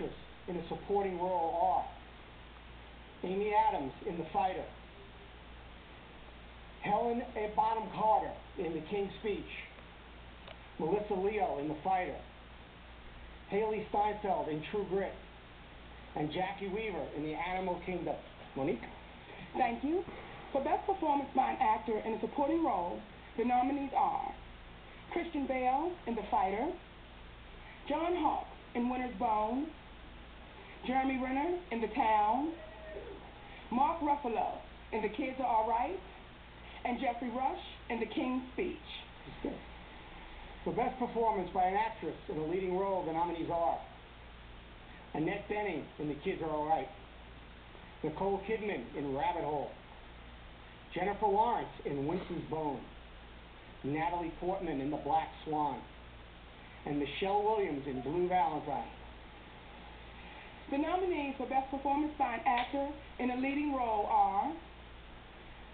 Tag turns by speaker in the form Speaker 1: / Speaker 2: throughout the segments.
Speaker 1: actress in a supporting role are Amy Adams in The Fighter, Helen Bonham Carter in The King's Speech, Melissa Leo in The Fighter, Haley Steinfeld in True Grit, and Jackie Weaver in The Animal Kingdom. Monique?
Speaker 2: Thank you. For Best Performance by an Actor in a Supporting Role, the nominees are Christian Bale in The Fighter, John Hawkes in Winter's Bone, Jeremy Renner in The Town, Mark Ruffalo in The Kids Are All Right, and Jeffrey Rush in The King's Speech.
Speaker 1: For Best Performance by an Actress in a Leading Role, the nominees are Annette Bening in The Kids Are All Right, Nicole Kidman in Rabbit Hole, Jennifer Lawrence in Winter's Bone, Natalie Portman in The Black Swan, and Michelle Williams in Blue Valentine.
Speaker 2: The nominees for Best Performance by an Actor in a Leading Role are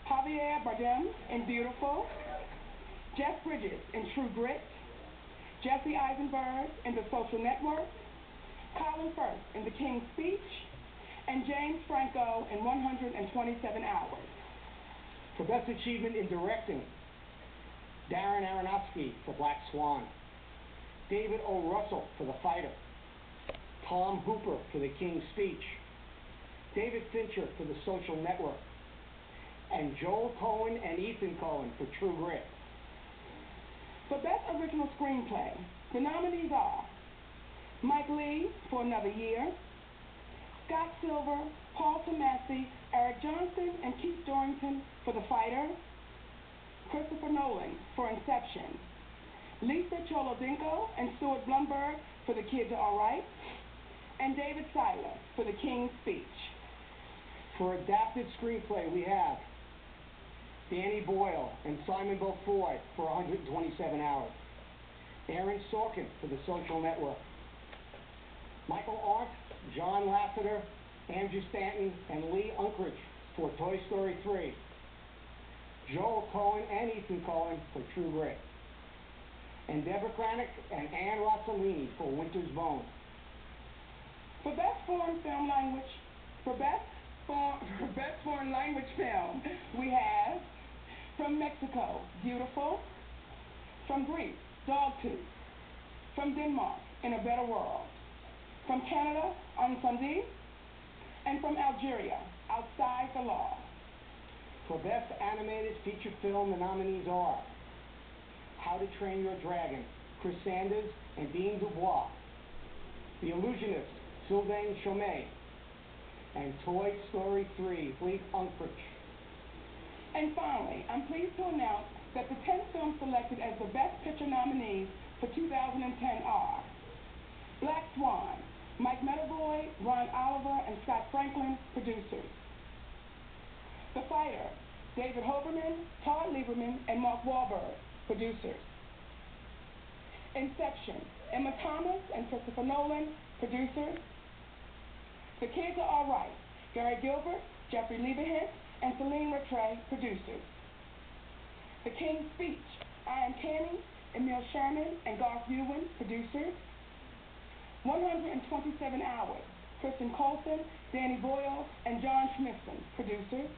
Speaker 2: Javier Bardem in Beautiful, Jeff Bridges in True Grit, Jesse Eisenberg in The Social Network, Colin Firth in The King's Speech, and James Franco in 127 Hours.
Speaker 1: For Best Achievement in Directing, Darren Aronofsky for Black Swan, David O. Russell for The Fighter, Tom Hooper for The King's Speech, David Fincher for The Social Network, and Joel Cohen and Ethan Cohen for True Grit.
Speaker 2: For Best Original Screenplay, the nominees are Mike Leigh for Another Year, Scott Silver, Paul Tomasi, Eric Johnson, and Keith Dorrington for The Fighter, Christopher Nolan for Inception, Lisa Cholodinko and Stuart Blumberg for The Kids Are All Right, and David Seiler for The King's Speech.
Speaker 1: For Adapted Screenplay, we have Danny Boyle and Simon Beaufoy for 127 Hours, Aaron Sorkin for The Social Network, Michael Arndt, John Lasseter, Andrew Stanton, and Lee Unkrich for Toy Story 3, Joel Cohen and Ethan Cohen for True Grit, and Deborah Kranick and Ann Rossellini for Winter's Bone.
Speaker 2: For Best Foreign Film Language, for Best Foreign Language Film, we have from Mexico, Beautiful, from Greece, Dogtooth, from Denmark, In a Better World, from Canada, Ensemble, and from Algeria, Outside the Law.
Speaker 1: For Best Animated Feature Film, the nominees are How to Train Your Dragon, Chris Sanders and Dean Dubois, The Illusionist, Sylvain Chomet, and Toy Story 3, Lee Unkrich.
Speaker 2: And finally, I'm pleased to announce that the 10 films selected as the Best Picture nominees for 2010 are Black Swan, Mike Medavoy, Ron Oliver, and Scott Franklin, producers. The Fighter, David Hoberman, Todd Lieberman, and Mark Wahlberg, producers. Inception, Emma Thomas and Christopher Nolan, producers. The Kids Are All Right, Gary Gilbert, Jeffrey Lieberhint, and Celine Rattray, producers. The King's Speech, Ian Canning, Emil Sherman, and Garth Ewan, producers. 127 Hours, Kristen Colson, Danny Boyle, and John Schmidson, producers.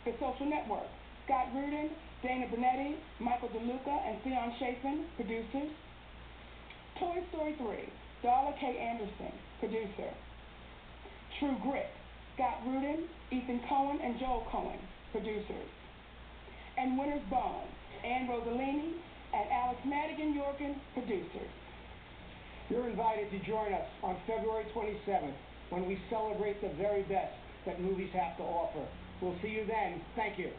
Speaker 2: The Social Network, Scott Rudin, Dana Bonetti, Michael DeLuca, and Theon Chapin, producers. Toy Story 3, Darla K. Anderson, producer. True Grit, Scott Rudin, Ethan Cohen, and Joel Cohen, producers. And Winter's Bone, Ann Rossellini and Alex Madigan Yorkin, producers.
Speaker 1: You're invited to join us on February 27th when we celebrate the very best that movies have to offer. We'll see you then. Thank you.